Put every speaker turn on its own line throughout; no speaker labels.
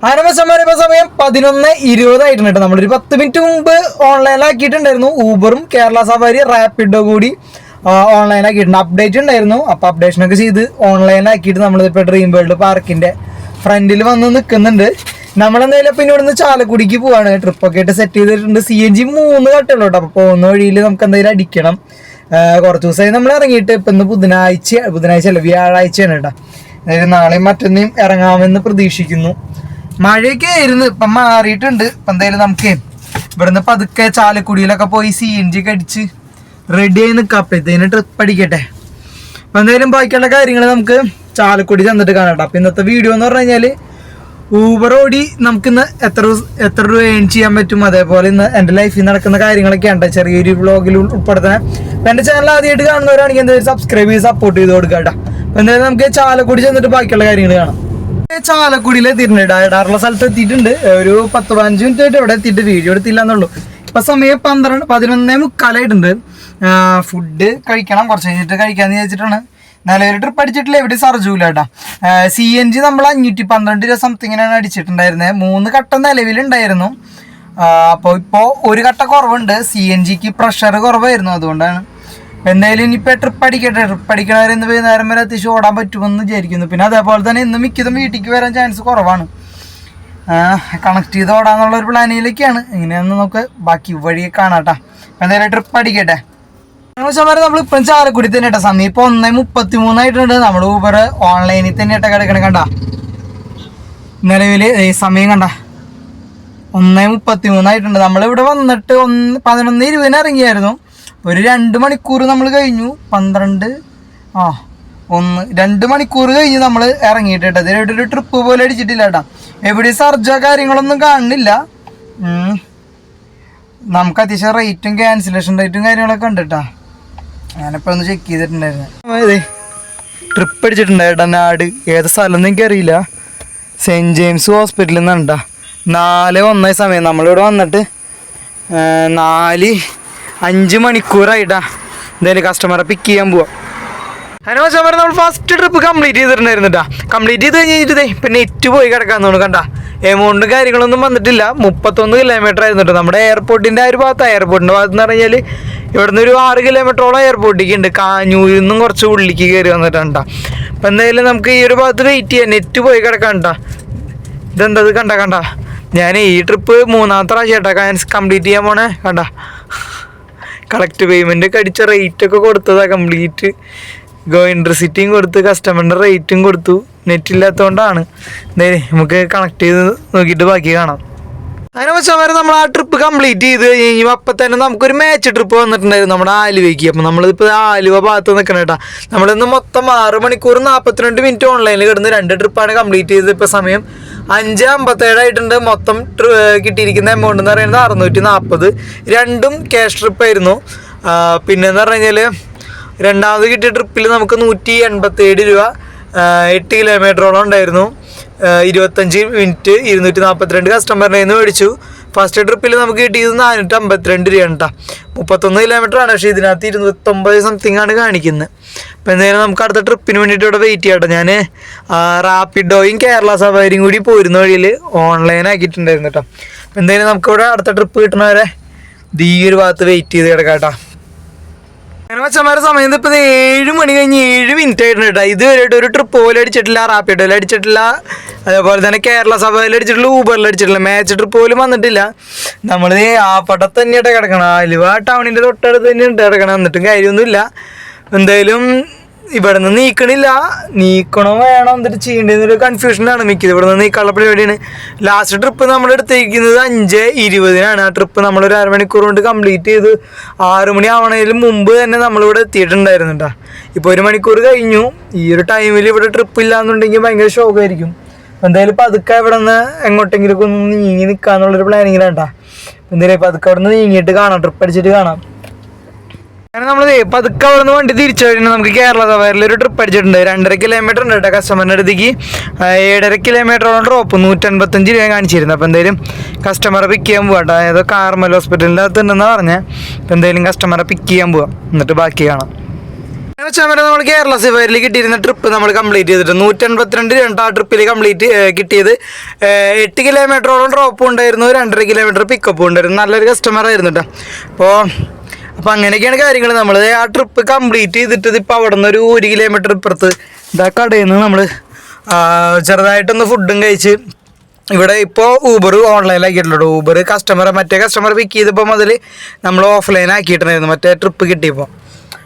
ആരംഭസമയം ഇപ്പോൾ സമയം 11:20 ആയിട്ടുണ്ട് കേട്ടോ. നമ്മളൊരു 10 മിനിറ്റ് മുമ്പ് ഓൺലൈനിലാക്കിയിട്ടുണ്ടായിരുന്നു. ഊബറും കേരള സഫാരി റാപ്പിഡോ കൂടി ഓൺലൈനാക്കിയിട്ടുണ്ട്. അപ്ഡേറ്റ് ഉണ്ടായിരുന്നു. അപ്പോൾ അപ്ഡേഷനൊക്കെ ചെയ്ത് ഓൺലൈനാക്കിയിട്ട് നമ്മളിപ്പോൾ ഡ്രീം വേൾഡ് പാർക്കിൻ്റെ ഫ്രണ്ടിൽ വന്ന് നിൽക്കുന്നുണ്ട്. നമ്മളെന്തായാലും ഇപ്പം ഇവിടുന്ന് ചാലക്കുടിക്ക് പോവാണ്. ട്രിപ്പൊക്കെ ആയിട്ട് സെറ്റ് ചെയ്തിട്ടുണ്ട്. CNG 3 കട്ടുള്ളൂ കേട്ടോ. അപ്പോൾ പോകുന്ന വഴിയിൽ നമുക്ക് എന്തായാലും അടിക്കണം. കുറച്ച് ദിവസമായി നമ്മൾ ഇറങ്ങിയിട്ട് ഇപ്പം ഇന്ന് ബുധനാഴ്ച അല്ല വ്യാഴാഴ്ചയാണ് കേട്ടോ. അതായത് നാളെയും മറ്റൊന്നും ഇറങ്ങാമെന്ന് പ്രതീക്ഷിക്കുന്നു. മഴയൊക്കെ ആയിരുന്നു, ഇപ്പം മാറിയിട്ടുണ്ട്. ഇപ്പം എന്തായാലും നമുക്ക് ഇവിടുന്ന് പതുക്കെ ചാലക്കുടിയിലൊക്കെ പോയി CNG ഒക്കെ അടിച്ച് റെഡി ആയി നിൽക്കാം. അപ്പോഴത്തേന് ട്രിപ്പ് അടിക്കട്ടെ. അപ്പം എന്തായാലും ബാക്കിയുള്ള കാര്യങ്ങൾ നമുക്ക് ചാലക്കുടി ചെന്നിട്ട് കാണാം. അപ്പം ഇന്നത്തെ വീഡിയോ എന്ന് പറഞ്ഞു കഴിഞ്ഞാൽ ഊബർ ഓടി നമുക്കിന്ന് എത്ര രൂപ ഏൺ ചെയ്യാൻ പറ്റും, അതേപോലെ ഇന്ന് എൻ്റെ ലൈഫിൽ നടക്കുന്ന കാര്യങ്ങളൊക്കെ ഉണ്ട് ചെറിയൊരു വ്ളോഗിൽ ഉൾപ്പെടുത്തണം. അപ്പം എൻ്റെ ചാനൽ ആദ്യമായിട്ട് കാണുന്നവരാണെങ്കിൽ എന്തായാലും സബ്സ്ക്രൈബ് ചെയ്ത് സപ്പോർട്ട് ചെയ്ത് കൊടുക്കുക കേട്ടോ. അപ്പം എന്തായാലും നമുക്ക് ചാലക്കുടി ചെന്നിട്ട് ബാക്കിയുള്ള കാര്യങ്ങൾ കാണാം. ചാലക്കുടിയിൽ എത്തിയിട്ടുണ്ട്, ഇടാറുള്ള സ്ഥലത്ത് എത്തിയിട്ടുണ്ട്. ഒരു 10-15 മിനിറ്റ് ആയിട്ട് ഇവിടെ എത്തിയിട്ട് വീഡിയോ എടുത്തില്ല എന്നുള്ളൂ. ഇപ്പം സമയം 11:45 ഫുഡ് കഴിക്കണം, കുറച്ച് കഴിഞ്ഞിട്ട് കഴിക്കാമെന്ന് വിചാരിച്ചിട്ടാണ്. നിലവിൽ ട്രിപ്പ് അടിച്ചിട്ടില്ല, എവിടെ സർജൂല കേട്ടോ. CNG നമ്മൾ 512 രൂപ സംതിങ്ങിനാണ് അടിച്ചിട്ടുണ്ടായിരുന്നത്. 3 കട്ട നിലവിലുണ്ടായിരുന്നു. അപ്പോൾ ഇപ്പോൾ ഒരു കട്ട കുറവുണ്ട്. CNGക്ക് പ്രഷർ കുറവായിരുന്നു, അതുകൊണ്ടാണ്. എന്തായാലും ഇനിയിപ്പോൾ ട്രിപ്പ് അടിക്കട്ടെ. ട്രിപ്പ് അടിക്കണവരെ ഇന്ന് വൈകുന്നേരം വരെ അത്യാവശ്യം ഓടാൻ പറ്റുമെന്ന് വിചാരിക്കുന്നു. പിന്നെ അതേപോലെ തന്നെ ഇന്ന് മിക്കതും വീട്ടിലേക്ക് വരാൻ ചാൻസ് കുറവാണ്. കണക്ട് ചെയ്ത് ഓടാന്നുള്ളൊരു പ്ലാനിങ്ങിലേക്കാണ്. ഇങ്ങനെയൊന്ന് നമുക്ക് ബാക്കി വഴിയെ കാണാം കേട്ടോ. എന്തായാലും ട്രിപ്പ് അടിക്കട്ടെ. നമ്മളിപ്പം ചാലക്കുടി തന്നെ കേട്ടോ. സമയം ഇപ്പോൾ 1:33 ആയിട്ടുണ്ട്. നമ്മൾ ഊബർ ഓൺലൈനിൽ തന്നെ കേട്ടോ കിടക്കണ കണ്ട. നിലവിൽ സമയം കണ്ട 1:33 ആയിട്ടുണ്ട്. നമ്മളിവിടെ വന്നിട്ട് 11:20 ഇറങ്ങിയായിരുന്നു. ഒരു 2 മണിക്കൂർ നമ്മൾ കഴിഞ്ഞു. 2 മണിക്കൂർ കഴിഞ്ഞ് നമ്മൾ ഇറങ്ങിയിട്ട് കേട്ടോ. ഇതിലായിട്ട് ഒരു ട്രിപ്പ് പോലെ അടിച്ചിട്ടില്ല കേട്ടോ. എവിടെയും സർജോ കാര്യങ്ങളൊന്നും കാണുന്നില്ല. നമുക്ക് അത്യാവശ്യം റേറ്റും ക്യാൻസലേഷൻ റേറ്റും കാര്യങ്ങളൊക്കെ ഉണ്ട് കേട്ടോ. ഞാനിപ്പോൾ ഒന്ന് ചെക്ക് ചെയ്തിട്ടുണ്ടായിരുന്നു. അതെ, ട്രിപ്പ് അടിച്ചിട്ടുണ്ടായിട്ടാ. നാട് ഏത് സ്ഥലം ഒന്നും എനിക്കറിയില്ല. സെൻറ്റ് ജെയിംസ് ഹോസ്പിറ്റലിൽ നിന്നാണ് കേട്ടോ. 4:01 സമയം നമ്മളിവിടെ വന്നിട്ട് 4-5 മണിക്കൂറായിട്ടാ. എന്തായാലും കസ്റ്റമറെ പിക്ക് ചെയ്യാൻ പോവാം. അതിനുശേഷം നമ്മൾ ഫസ്റ്റ് ട്രിപ്പ് കംപ്ലീറ്റ് ചെയ്തിട്ടുണ്ടായിരുന്നു കേട്ടോ. കംപ്ലീറ്റ് ചെയ്ത് കഴിഞ്ഞിട്ട് ഇപ്പം നെറ്റ് പോയി കിടക്കാന്ന് തോന്നുന്നു കണ്ട. എമൗണ്ട് കാര്യങ്ങളൊന്നും വന്നിട്ടില്ല. 31 കിലോമീറ്റർ ആയിരുന്നു കേട്ടോ. നമ്മുടെ എയർപോർട്ടിൻ്റെ ആ ഒരു ഭാഗത്ത്, എയർപോർട്ടിൻ്റെ ഭാഗത്ത് എന്ന് പറഞ്ഞാൽ ഇവിടുന്ന് ഒരു 6 കിലോമീറ്ററോളം എയർപോർട്ടിലേക്ക് ഉണ്ട്. കാഞ്ഞൂരിൽ നിന്നും കുറച്ച് ഉള്ളിലേക്ക് കയറി വന്നിട്ടുണ്ട്. അപ്പം എന്തായാലും നമുക്ക് ഈ ഒരു ഭാഗത്ത് വെയിറ്റ് ചെയ്യാം. നെറ്റ് പോയി കിടക്കാൻ കേട്ടോ. ഇതെന്തത് കണ്ട ഞാൻ ഈ ട്രിപ്പ് 3ാമത്തെ പ്രാവശ്യം കേട്ടോ കംപ്ലീറ്റ് ചെയ്യാൻ പോണേ കണ്ട. കളക്ട് പേയ്മെൻ്റ് ഒക്കെ അടിച്ച റേറ്റൊക്കെ കൊടുത്തതാണ്. കംപ്ലീറ്റ് ഇൻട്രസിറ്റിയും കൊടുത്ത് കസ്റ്റമറിൻ്റെ റേറ്റും കൊടുത്തു. നെറ്റ് ഇല്ലാത്തതുകൊണ്ടാണ്. എന്തായാലും നമുക്ക് കണക്ട് ചെയ്ത് നോക്കിയിട്ട് ബാക്കി കാണാം. അതിനുശേഷം വരെ നമ്മൾ ആ ട്രിപ്പ് കംപ്ലീറ്റ് ചെയ്ത് കഴിഞ്ഞു. അപ്പം തന്നെ നമുക്കൊരു മാച്ച് ട്രിപ്പ് വന്നിട്ടുണ്ടായിരുന്നു നമ്മുടെ ആലുവയ്ക്ക്. അപ്പം നമ്മളിപ്പോൾ ആലുവ ഭാഗത്ത് നിൽക്കണം കേട്ടോ. നമ്മളിന്ന് മൊത്തം 6 മണിക്കൂർ 42 മിനിറ്റ് ഓൺലൈനിൽ കിടന്ന് 2 ട്രിപ്പാണ് കംപ്ലീറ്റ് ചെയ്തത്. ഇപ്പോൾ സമയം 5:57 ആയിട്ടുണ്ട്. മൊത്തം കിട്ടിയിരിക്കുന്ന എമൗണ്ട് എന്ന് പറയുന്നത് 640. 2ഉം ക്യാഷ് ട്രിപ്പായിരുന്നു. പിന്നെന്ന് പറഞ്ഞു കഴിഞ്ഞാൽ രണ്ടാമത് കിട്ടിയ ട്രിപ്പിൽ നമുക്ക് 187 രൂപ 8 കിലോമീറ്ററോളം ഉണ്ടായിരുന്നു. 25 മിനിറ്റ് 242 കസ്റ്റമറിൻ്റെ നിന്ന് മേടിച്ചു. ഫസ്റ്റ് ട്രിപ്പിൽ നമുക്ക് കിട്ടിയത് 452 രൂപയാണ് കേട്ടോ. 31 കിലോമീറ്ററാണ്, പക്ഷേ ഇതിനകത്ത് 29 സംതിങ് ആണ് കാണിക്കുന്നത്. അപ്പോൾ എന്തായാലും നമുക്ക് അടുത്ത ട്രിപ്പിന് വേണ്ടിയിട്ട് ഇവിടെ വെയിറ്റ് ചെയ്യാം കേട്ടോ. ഞാൻ റാപ്പിഡോയും കേരള സഫാരിയും കൂടി പോരുന്ന വഴിയിൽ ഓൺലൈൻ ആക്കിയിട്ടുണ്ടായിരുന്നു കേട്ടോ. അപ്പോൾ എന്തായാലും നമുക്കിവിടെ അടുത്ത ട്രിപ്പ് കിട്ടണവരെ ഈ ഒരു ഭാഗത്ത് വെയിറ്റ് ചെയ്ത് കിടക്കാം കേട്ടോ. അങ്ങനെ വെച്ചമാരെ സമയത്ത് ഇപ്പോൾ 7 മണി കഴിഞ്ഞ് 7 മിനിറ്റ് ആയിട്ടുണ്ട് കേട്ടോ. ഇതുവരെയായിട്ട് ഒരു ട്രിപ്പ് പോലും അടിച്ചിട്ടില്ല, റാപ്പിഡോയിൽ അടിച്ചിട്ടില്ല, അതേപോലെ തന്നെ കേരള സഭയിൽ അടിച്ചിട്ടില്ല, ഊബറിൽ അടിച്ചിട്ടില്ല. മാച്ച് ട്രിപ്പ് പോലും വന്നിട്ടില്ല. നമ്മൾ ആ പടത്ത് തന്നെയായിട്ട് കിടക്കണം. ആലുവ ടൗണിൻ്റെ തൊട്ടടുത്ത് തന്നെയാണ് കിടക്കണം. എന്നിട്ടും കാര്യമൊന്നുമില്ല. എന്തായാലും ഇവിടെ നിന്ന് നീക്കണോ വേണോ എന്നിട്ട് ചെയ്യേണ്ടതെന്നൊരു കൺഫ്യൂഷനാണ് മിക്കത്. ഇവിടെ നിന്ന് നീക്കാനുള്ള പരിപാടിയാണ്. ലാസ്റ്റ് ട്രിപ്പ് നമ്മൾ എടുത്തിരിക്കുന്നത് 5:20 ആ ട്രിപ്പ് നമ്മളൊരു 1/2 മണിക്കൂർ കൊണ്ട് കംപ്ലീറ്റ് ചെയ്ത് 6 മണി ആവണതിന് മുമ്പ് തന്നെ നമ്മളിവിടെ എത്തിയിട്ടുണ്ടായിരുന്നു കേട്ടോ. ഇപ്പോൾ 1 മണിക്കൂർ കഴിഞ്ഞു. ഈ ഒരു ടൈമിൽ ഇവിടെ ട്രിപ്പ് ഇല്ലാന്നുണ്ടെങ്കിൽ ഭയങ്കര ഷോക്കായിരിക്കും. എന്തായാലും പതുക്കെ ഇവിടെ നിന്ന് എങ്ങോട്ടെങ്കിലും ഒന്ന് നീങ്ങി നിൽക്കാന്നുള്ളൊരു പ്ലാനിങ്ങിലാണ് കേട്ടോ. എന്തായാലും പതുക്കെ അവിടെ നിന്ന് നീങ്ങിയിട്ട് കാണാം, ട്രിപ്പ് അടിച്ചിട്ട് കാണാം. അങ്ങനെ നമ്മൾ പതുക്കെ അവിടെ നിന്ന് വണ്ടി തിരിച്ചു കഴിഞ്ഞാൽ നമുക്ക് കേരള സഫാരിയിൽ ഒരു ട്രിപ്പ് അടിച്ചിട്ടുണ്ട്. 2.5 കിലോമീറ്റർ ഉണ്ട് കേട്ടോ. കസ്റ്റമറിൻ്റെ അടുത്തേക്ക് 7.5 കിലോമീറ്ററോളം ഡ്രോപ്പ് 155 രൂപ കാണിച്ചിരുന്നു. അപ്പോൾ എന്തായാലും കസ്റ്റമറെ പിക്ക് ചെയ്യാൻ പോവാം കേട്ടോ. ഏതോ കാർമൽ ഹോസ്പിറ്റലിൻ്റെ അകത്ത് ഉണ്ടെന്നാണ് പറഞ്ഞത്. അപ്പോൾ എന്തായാലും കസ്റ്റമറെ പിക്ക് ചെയ്യാൻ പോവാം, എന്നിട്ട് ബാക്കി കാണാം. വെച്ചാൽ നമ്മൾ കേരള സഫാരിയിൽ കിട്ടിയിരുന്ന ട്രിപ്പ് നമ്മൾ കംപ്ലീറ്റ് ചെയ്തിട്ട് 182 രൂപ ആ ട്രിപ്പിൽ കംപ്ലീറ്റ് കിട്ടിയത്. 8 കിലോമീറ്ററോളം ഡ്രോപ്പും ഉണ്ടായിരുന്നു, 2.5 കിലോമീറ്റർ പിക്കപ്പും ഉണ്ടായിരുന്നു. നല്ലൊരു കസ്റ്റമർ ആയിരുന്നു കേട്ടോ. അപ്പോൾ അങ്ങനെയൊക്കെയാണ് കാര്യങ്ങൾ. നമ്മൾ ആ ട്രിപ്പ് കംപ്ലീറ്റ് ചെയ്തിട്ട് ഇപ്പോൾ അവിടെ നിന്ന് ഒരു 1 കിലോമീറ്റർ ഇപ്പുറത്ത് ഇതാ കടയിൽ നിന്ന് നമ്മൾ ചെറുതായിട്ടൊന്ന് ഫുഡും കഴിച്ച് ഇവിടെ ഇപ്പോൾ ഊബർ ഓൺലൈനിലാക്കിയിട്ടുള്ളൂ. ഊബർ മറ്റേ കസ്റ്റമർ പിക്ക് ചെയ്തപ്പോൾ മുതൽ നമ്മൾ ഓഫ്ലൈൻ ആക്കിയിട്ടുണ്ടായിരുന്നു മറ്റേ ട്രിപ്പ് കിട്ടിയപ്പോൾ.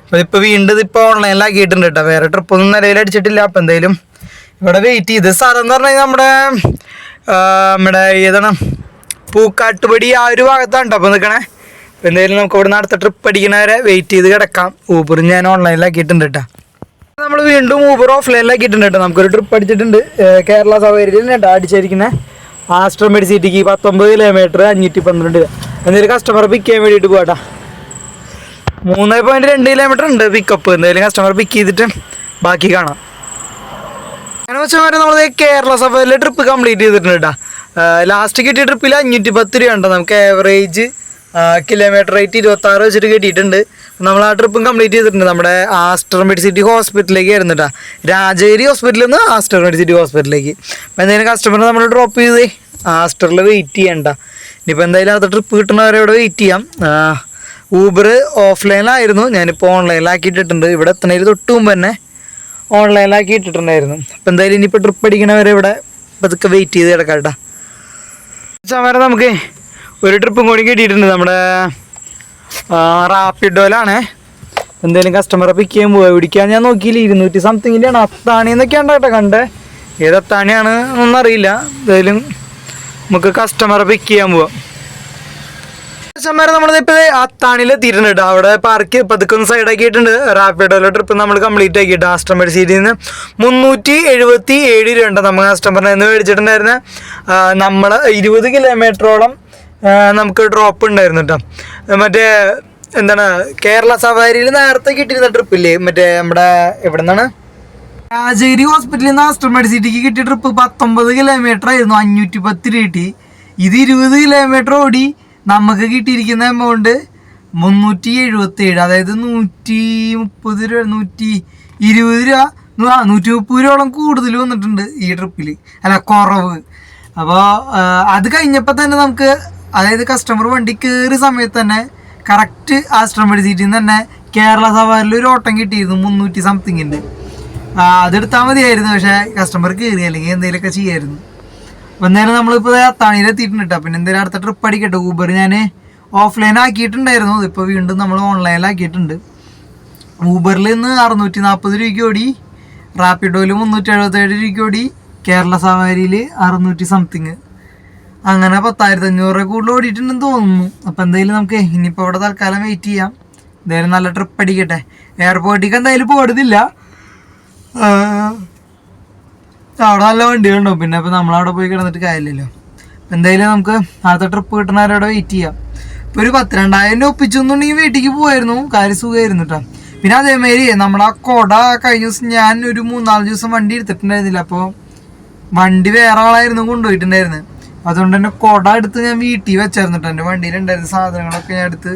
അപ്പോൾ ഇപ്പോൾ വീണ്ടും ഇപ്പോൾ ഓൺലൈനിലാക്കിയിട്ടുണ്ട് കേട്ടോ. വേറെ ട്രിപ്പൊന്നും നിലവിൽ അടിച്ചിട്ടില്ല. അപ്പോൾ എന്തായാലും ഇവിടെ വെയിറ്റ് ചെയ്ത് സ്ഥലം എന്ന് പറഞ്ഞാൽ നമ്മുടെ ഏതാണ് പൂക്കാട്ടുപടി ആ ഒരു ഭാഗത്താണ് കേട്ടോ അപ്പോൾ നിൽക്കണേ. അപ്പോൾ എന്തായാലും നമുക്ക് ഇവിടെ നിന്ന് അടുത്ത ട്രിപ്പ് അടിക്കണവരെ വെയിറ്റ് ചെയ്ത് കിടക്കാം. ഊബർ ഞാൻ ഓൺലൈനിലാക്കിയിട്ടുണ്ട് കേട്ടോ. നമ്മൾ വീണ്ടും ഊബർ ഓഫ്ലൈനിലാക്കിയിട്ടുണ്ട് കേട്ടോ. നമുക്കൊരു ട്രിപ്പ് അടിച്ചിട്ടുണ്ട് കേരള സഫാരിയിൽ കേട്ടോ അടിച്ചിരിക്കുന്നത്. ആസ്റ്റർ മെഡിസിറ്റിക്ക് 19 കിലോമീറ്റർ 512 രൂപ. എന്തായാലും കസ്റ്റമറെ പിക്ക് ചെയ്യാൻ വേണ്ടിയിട്ട് പോകാം കേട്ടോ. 3.2 കിലോമീറ്റർ ഉണ്ട് പിക്കപ്പ്. എന്തായാലും കസ്റ്റമർ പിക്ക് ചെയ്തിട്ട് ബാക്കി കാണാം. അങ്ങനെ വെച്ചാൽ നമ്മൾ കേരള സഫാരിയിലെ ട്രിപ്പ് കംപ്ലീറ്റ് ചെയ്തിട്ടുണ്ട് കേട്ടോ. ലാസ്റ്റ് കിട്ടിയ ട്രിപ്പിൽ 510 രൂപ ഉണ്ട്. നമുക്ക് ആവറേജ് കിലോമീറ്റർ റേറ്റ് 26 വെച്ചിട്ട് കിട്ടിയിട്ടുണ്ട്. നമ്മൾ ആ ട്രിപ്പും കംപ്ലീറ്റ് ചെയ്തിട്ടുണ്ട്. നമ്മുടെ ആസ്റ്റർ മെഡിസിറ്റി ഹോസ്പിറ്റലിലേക്ക് ആയിരുന്നു കേട്ടോ. രാജഗിരി ഹോസ്പിറ്റലിൽ നിന്ന് ആസ്റ്റർ മെഡിസിറ്റി ഹോസ്പിറ്റലിലേക്ക്. അപ്പോൾ എന്തായാലും കസ്റ്റമറിനെ നമ്മൾ ഡ്രോപ്പ് ചെയ്ത് ആസ്റ്ററിൽ വെയിറ്റ് ചെയ്യണ്ട. ഇനിയിപ്പോൾ എന്തായാലും അടുത്ത ട്രിപ്പ് കിട്ടുന്നവരെ ഇവിടെ വെയിറ്റ് ചെയ്യാം. ഊബർ ഓഫ്ലൈനിലായിരുന്നു, ഞാനിപ്പോൾ ഓൺലൈനിലാക്കിയിട്ടിട്ടുണ്ട്. ഇവിടെ എത്തണേൽ തൊട്ട് മുമ്പ് തന്നെ ഓൺലൈനിലാക്കി ഇട്ടിട്ടുണ്ടായിരുന്നു. അപ്പോൾ എന്തായാലും ഇനിയിപ്പോൾ ട്രിപ്പ് അടിക്കണവരെ ഇവിടെ പതുക്കെ വെയിറ്റ് ചെയ്ത് കിടക്കാം കേട്ടോ. വരെ നമുക്ക് ഒരു ട്രിപ്പും കൂടി കിട്ടിയിട്ടുണ്ട്. നമ്മുടെ റാപ്പിഡോയിലാണ്. എന്തായാലും കസ്റ്റമറെ പിക്ക് ചെയ്യാൻ പോവുക. പിടിക്കാൻ ഞാൻ നോക്കിയില്ല, 200 സംതിങ്ങിൻ്റെയാണ്. അത്താണി എന്നൊക്കെയാണ് കേട്ടോ കണ്ടേ. ഏത് അത്താണിയാണ് എന്നൊന്നും അറിയില്ല. എന്തായാലും നമുക്ക് കസ്റ്റമറെ പിക്ക് ചെയ്യാൻ പോവാം. കസ്റ്റമറെ നമ്മളിപ്പോൾ അത്താണിയിൽ എത്തിയിട്ടുണ്ട് കേട്ടോ. അവിടെ പാർക്ക് പതുക്കൊന്ന് സൈഡാക്കിയിട്ടുണ്ട്. റാപ്പിഡോയിലെ ട്രിപ്പ് നമ്മൾ കംപ്ലീറ്റ് ആക്കിയിട്ട് ആസ്റ്റർ മെഡിസിറ്റിയിൽ നിന്ന് 377 രൂപ ഉണ്ട് നമ്മൾ കസ്റ്റമറിനെ നിന്ന് മേടിച്ചിട്ടുണ്ടായിരുന്ന. നമ്മൾ 20 കിലോമീറ്ററോളം നമുക്ക് ഡ്രോപ്പ് ഉണ്ടായിരുന്നു കേട്ടോ. മറ്റേ എന്താണ് കേരള സഫാരിയിൽ നേരത്തെ കിട്ടിയിരുന്ന ട്രിപ്പില്ലേ മറ്റേ നമ്മുടെ എവിടെ നിന്നാണ് രാജഗിരി ഹോസ്പിറ്റലിൽ നിന്ന് ആസ്റ്റർ മെഡിസിറ്റിക്ക് കിട്ടിയ ട്രിപ്പ് 19 കിലോമീറ്റർ ആയിരുന്നു, 510 രൂപ കിട്ടി. ഇത് 20 കിലോമീറ്റർ ഓടി നമുക്ക് കിട്ടിയിരിക്കുന്ന എമൗണ്ട് 377, അതായത് 130 രൂപ 120 രൂപ 130 രൂപയോളം കൂടുതൽ വന്നിട്ടുണ്ട് ഈ ട്രിപ്പിൽ, അല്ല കുറവ്. അപ്പോൾ അത് കഴിഞ്ഞപ്പോൾ തന്നെ നമുക്ക്, അതായത് കസ്റ്റമർ വണ്ടി കയറിയ സമയത്ത് തന്നെ കറക്റ്റ് ആസ്റ്റർ മെഡിസിറ്റിയിൽ നിന്ന് തന്നെ കേരള സഫാരിയിൽ ഒരു ഓട്ടം കിട്ടിയിരുന്നു 300 സംതിങ്ങിൻ്റെ. അതെടുത്താൽ മതിയായിരുന്നു, പക്ഷേ കസ്റ്റമർ കയറി അല്ലെങ്കിൽ എന്തെങ്കിലുമൊക്കെ ചെയ്യായിരുന്നു. അപ്പോൾ എന്തായാലും നമ്മളിപ്പോൾ അത്താണിയിൽ എത്തിയിട്ടുണ്ട് കേട്ടോ. പിന്നെ എന്തായാലും അടുത്ത ട്രിപ്പ് അടിക്കട്ടെ. ഊബർ ഞാൻ ഓഫ്ലൈൻ ആക്കിയിട്ടുണ്ടായിരുന്നു, ഇപ്പോൾ വീണ്ടും നമ്മൾ ഓൺലൈനിലാക്കിയിട്ടുണ്ട്. ഊബറിൽ നിന്ന് 640 രൂപയ്ക്ക് ഓടി, റാപ്പിഡോയിൽ 377 രൂപയ്ക്ക് ഓടി, കേരള സഫാരിയിൽ 600 സംതിങ്, അങ്ങനെ 10,500 കൂടുതൽ ഓടിയിട്ടുണ്ടെന്ന് തോന്നുന്നു. അപ്പോൾ എന്തായാലും നമുക്ക് ഇനിയിപ്പോൾ ഇവിടെ തൽക്കാലം വെയിറ്റ് ചെയ്യാം. എന്തായാലും നല്ല ട്രിപ്പ് അടിക്കട്ടെ. എയർപോർട്ടിലേക്ക് എന്തായാലും പോടുന്നില്ല, അവിടെ നല്ല വണ്ടികളുണ്ടാവും. പിന്നെ അപ്പോൾ നമ്മളവിടെ പോയി കിടന്നിട്ട് കാര്യമില്ലല്ലോ. എന്തായാലും നമുക്ക് അടുത്ത ട്രിപ്പ് കിട്ടുന്നവരവിടെ വെയിറ്റ് ചെയ്യാം. ഇപ്പോൾ ഒരു 12,000 ഒപ്പിച്ചെന്നുണ്ടെങ്കിൽ വീട്ടിലേക്ക് പോകായിരുന്നു, കാര്യം സുഖമായിരുന്നു കേട്ടോ. പിന്നെ അതേമാതിരി നമ്മളാ കൊട കഴിഞ്ഞ ദിവസം ഞാൻ ഒരു 3-4 ദിവസം വണ്ടി എടുത്തിട്ടുണ്ടായിരുന്നില്ല. അപ്പോൾ വണ്ടി വേറെ ആളായിരുന്നു കൊണ്ടുപോയിട്ടുണ്ടായിരുന്നു. അതുകൊണ്ട് തന്നെ കൊട എടുത്ത് ഞാൻ വീട്ടിൽ വെച്ചായിരുന്നു കേട്ടോ. എൻ്റെ വണ്ടിയിലുണ്ടായിരുന്ന സാധനങ്ങളൊക്കെ ഞാൻ എടുത്ത്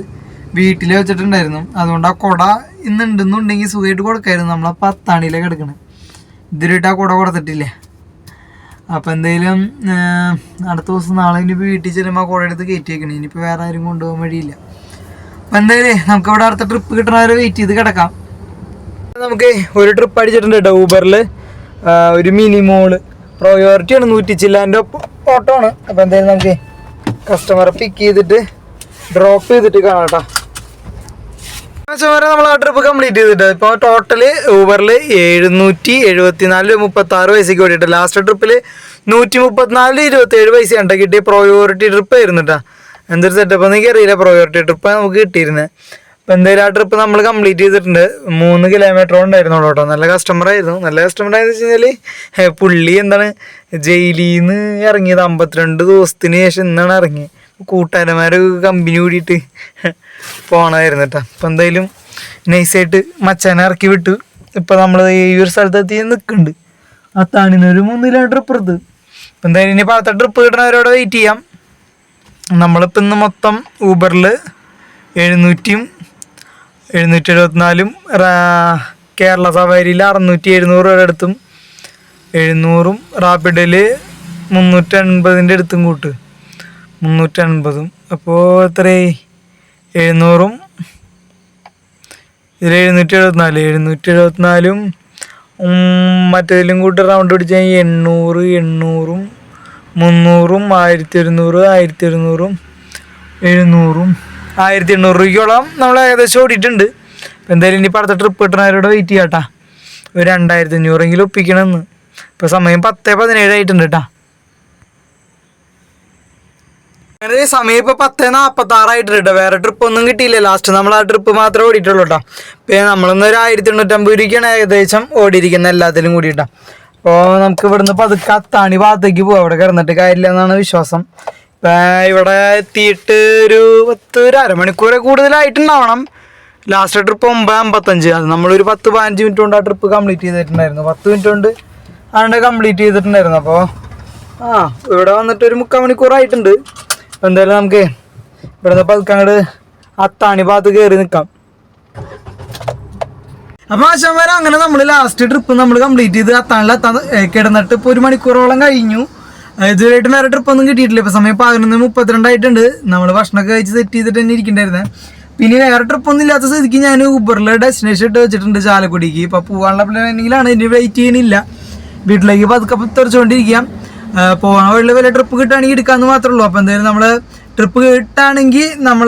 വീട്ടിൽ വെച്ചിട്ടുണ്ടായിരുന്നു. അതുകൊണ്ട് ആ കൊട ഇന്നുണ്ടെന്നുണ്ടെങ്കിൽ സുഖമായിട്ട് കൊടുക്കായിരുന്നു. നമ്മളാ പത്താണിയിലേക്ക് എടുക്കണം. ഇതിലിട്ട് ആ കുട കൊടുത്തിട്ടില്ലേ. അപ്പോൾ എന്തായാലും അടുത്ത ദിവസം നാളെ ഇനിയിപ്പോൾ വീട്ടിൽ ചെല്ലുമ്പോൾ ആ കുട എടുത്ത് കയറ്റി വെക്കണം. ഇനിയിപ്പോൾ വേറെ ആരും കൊണ്ടുപോകാൻ വഴിയില്ല. അപ്പോൾ എന്തായാലും നമുക്കിവിടെ അടുത്ത ട്രിപ്പ് കിട്ടണവരെ വെയിറ്റ് ചെയ്ത് കിടക്കാം. നമുക്ക് ഒരു ട്രിപ്പ് അടിച്ചിട്ടുണ്ട് കേട്ടോ ഊബറിൽ. ഒരു മിനി മോള് പ്രയോറിറ്റിയാണ്, 100 ചില്ലാൻ്റെ ഓട്ടോ ആണ്. അപ്പോൾ എന്തായാലും നമുക്ക് കസ്റ്റമറെ പിക്ക് ചെയ്തിട്ട് ഡ്രോപ്പ് ചെയ്തിട്ട് കാണാം കേട്ടോ. നമ്മൾ ആ ട്രിപ്പ് കംപ്ലീറ്റ് ചെയ്തിട്ട് ഇപ്പോൾ ടോട്ടൽ ഊബറിൽ 774 36 പൈസയ്ക്ക് വേണ്ടിയിട്ട്. ലാസ്റ്റ് ട്രിപ്പിൽ 134 27 പൈസയാണ് കിട്ടിയ. പ്രയോറിറ്റി ട്രിപ്പ് ആയിരുന്നു കേട്ടോ. എന്തൊരു സെറ്റപ്പ് എന്നൊക്കെ അറിയില്ല, പ്രയോറിറ്റി ട്രിപ്പാണ് നമുക്ക് കിട്ടിയിരുന്നത്. അപ്പോൾ എന്തായാലും ആ ട്രിപ്പ് നമ്മൾ കംപ്ലീറ്റ് ചെയ്തിട്ടുണ്ട്. 3 കിലോമീറ്റർ ഉണ്ടായിരുന്നുള്ളൂ കേട്ടോ. നല്ല കസ്റ്റമറായിരുന്നു. നല്ല കസ്റ്റമറായെന്ന് വെച്ച് കഴിഞ്ഞാൽ പുള്ളി എന്താണ് ജയിലിൽ നിന്ന് ഇറങ്ങിയത് 52 ദിവസത്തിന് ശേഷം ഇന്നാണ് ഇറങ്ങിയത്. കൂട്ടുകാരന്മാർ കമ്പനി കൂടിയിട്ട് പോകണമായിരുന്നു കേട്ടോ. അപ്പം എന്തായാലും നൈസായിട്ട് മച്ചാനെ ഇറക്കി വിട്ടു. ഇപ്പം നമ്മൾ ഈ ഒരു സ്ഥലത്തെത്തി നിൽക്കുന്നുണ്ട്, അത്താണിന്നൊരു 3 കിലോമീറ്റർ ഇപ്പുറത്ത്. അപ്പം എന്തായാലും ഇനി അടുത്ത ട്രിപ്പ് കിട്ടണവരോട് വെയിറ്റ് ചെയ്യാം. നമ്മളിപ്പോൾ ഇന്ന് മൊത്തം ഊബറിൽ 774 കേരള സവാരിയിൽ 600-700 രൂപയുടെ അടുത്തും 700 റാപ്പിഡിൽ 380 അടുത്തും കൂട്ട് 380. അപ്പോൾ എത്രയായി 700 ഇതിൽ 774 മറ്റേതിലും കൂട്ടി റൗണ്ട് പിടിച്ച് കഴിഞ്ഞാൽ 800 300 1100 1700 1800 രൂപയ്ക്കോളം നമ്മൾ ഏകദേശം ഓടിയിട്ടുണ്ട്. അപ്പോൾ എന്തായാലും ഇനിയിപ്പോൾ അടുത്ത ട്രിപ്പ് കിട്ടണവരോട് വെയിറ്റ് ചെയ്യാം കേട്ടോ. ഒരു 2500 ഒപ്പിക്കണമെന്ന്. ഇപ്പോൾ സമയം 10:17 ആയിട്ടുണ്ട് കേട്ടോ. അങ്ങനെ സമയം ഇപ്പോൾ 10:46 ആയിട്ടുണ്ട് കേട്ടോ. വേറെ ട്രിപ്പ് ഒന്നും കിട്ടിയില്ല. ലാസ്റ്റ് നമ്മൾ ആ ട്രിപ്പ് മാത്രമേ ഓടിയിട്ടുള്ളൂ കേട്ടോ. ഇപ്പോൾ നമ്മളൊന്ന് ഒരു 1850 രൂപയ്ക്കാണ് ഏകദേശം ഓടിയിരിക്കുന്നത് എല്ലാത്തിലും കൂടിയിട്ടാണ്. അപ്പോൾ നമുക്ക് ഇവിടുന്ന് പതുക്കെ അത്താണി ഭാഗത്തേക്ക് പോകാം. അവിടെ കിടന്നിട്ട് കാര്യമില്ല എന്നാണ് വിശ്വാസം. ഇപ്പം ഇവിടെ എത്തിയിട്ട് ഒരു അരമണിക്കൂറെ കൂടുതലായിട്ടുണ്ടാവണം. Last trip 9:55. അത് നമ്മളൊരു 10-15 മിനിറ്റ് കൊണ്ട് ആ ട്രിപ്പ് കംപ്ലീറ്റ് ചെയ്തിട്ടുണ്ടായിരുന്നു. 10 മിനിറ്റ് കൊണ്ട് ആണ് കംപ്ലീറ്റ് ചെയ്തിട്ടുണ്ടായിരുന്നു. അപ്പോൾ ഇവിടെ വന്നിട്ട് ഒരു 3/4 മണിക്കൂറായിട്ടുണ്ട്. എന്തായാലും നമുക്ക് ഇവിടുന്ന് പതുക്കെ അങ്ങോട്ട് അത്താണി ഭാഗത്ത് കയറി നിൽക്കാം. അപ്പോൾ ആശാന്മാരെ അങ്ങനെ നമ്മൾ ലാസ്റ്റ് ട്രിപ്പ് നമ്മൾ കംപ്ലീറ്റ് ചെയ്ത് അത്താണിലെത്താൻ കിടന്നിട്ട് ഇപ്പോൾ 1 മണിക്കൂറോളം കഴിഞ്ഞു. ഇതുവരെയായിട്ട് വേറെ ട്രിപ്പൊന്നും കിട്ടിയിട്ടില്ല. ഇപ്പോൾ സമയം 11:32 ആയിട്ടുണ്ട്. നമ്മൾ ഭക്ഷണമൊക്കെ കഴിച്ച് സെറ്റ് ചെയ്തിട്ട് തന്നെ ഇരിക്കണ്ടായിരുന്നേ. പിന്നെ വേറെ ട്രിപ്പൊന്നും ഇല്ലാത്ത സ്ഥിതിക്ക് ഞാൻ ഊബറിൽ ഡെസ്റ്റിനേഷൻ ഇട്ട് വെച്ചിട്ടുണ്ട് ചാലക്കുടിക്ക്. ഇപ്പോൾ പോകാനുള്ള പ്ലാനിങ്ങിലാണ്. ഇനി വെയിറ്റ് ചെയ്യണില്ല. വീട്ടിലേക്ക് പതുക്കെ തെറിച്ചുകൊണ്ടിരിക്കാം. പോകാൻ വഴിയിൽ വലിയ ട്രിപ്പ് കിട്ടുകയാണെങ്കിൽ എടുക്കാമെന്ന് മാത്രമേ ഉള്ളൂ. അപ്പോൾ എന്തായാലും നമ്മൾ ട്രിപ്പ് കിട്ടുകയാണെങ്കിൽ നമ്മൾ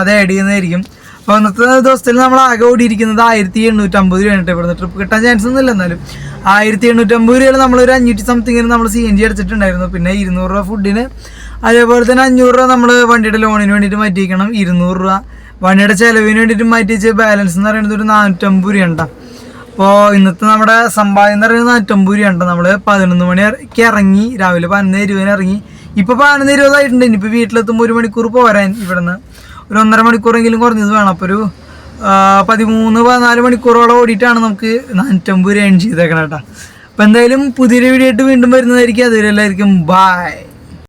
അത് ആഡ് ചെയ്യുന്നതായിരിക്കും. അപ്പോൾ ഇന്നത്തെ ദിവസത്തിൽ നമ്മൾ ആകെ ഓടിയിരിക്കുന്നത് 1850 രൂപയാണ്. ഇവിടുന്ന് ട്രിപ്പ് കിട്ടാൻ ചാൻസ് ഒന്നുമില്ല. എന്നാലും 1850 രൂപയിൽ നമ്മളൊരു 500 സംതിങ്ങിന് നമ്മൾ CNG അടിച്ചിട്ടുണ്ടായിരുന്നു. പിന്നെ 200 രൂപ ഫുഡിന്, അതേപോലെ തന്നെ 500 രൂപ നമ്മൾ വണ്ടിയുടെ ലോണിന് വേണ്ടിയിട്ട് മാറ്റി വയ്ക്കണം. 200 രൂപ വണ്ടിയുടെ ചിലവിന് വേണ്ടിയിട്ട് മാറ്റി വെച്ച് ബാലൻസ് എന്ന് പറയുന്നത് ഒരു 450 രൂപയുണ്ട്. അപ്പോൾ ഇന്നത്തെ നമ്മുടെ സമ്പാദ്യം എന്ന് പറയുന്നത് 450 രൂപയുണ്ട്. നമ്മൾ 11 മണിക്ക് ഇറങ്ങി, രാവിലെ 11:20 ഇറങ്ങി. ഇപ്പോൾ 11:20 ആയിട്ടുണ്ട്. ഇനിയിപ്പോൾ വീട്ടിലെത്തുമ്പോൾ 1 മണിക്കൂർ പോരാൻ ഇവിടുന്ന് ഒരു 1.5 മണിക്കൂറെങ്കിലും കുറഞ്ഞത് വേണം. അപ്പോൾ ഒരു 13-14 മണിക്കൂറോളം ഓടിയിട്ടാണ് നമുക്ക് 450 രൂപ ഏൺ ചെയ്തേക്കണം കേട്ടോ. അപ്പോൾ എന്തായാലും പുതിയൊരു വീഡിയോ ആയിട്ട് വീണ്ടും വരുന്നതായിരിക്കും. അതുവരെ എല്ലാവർക്കും ബൈ.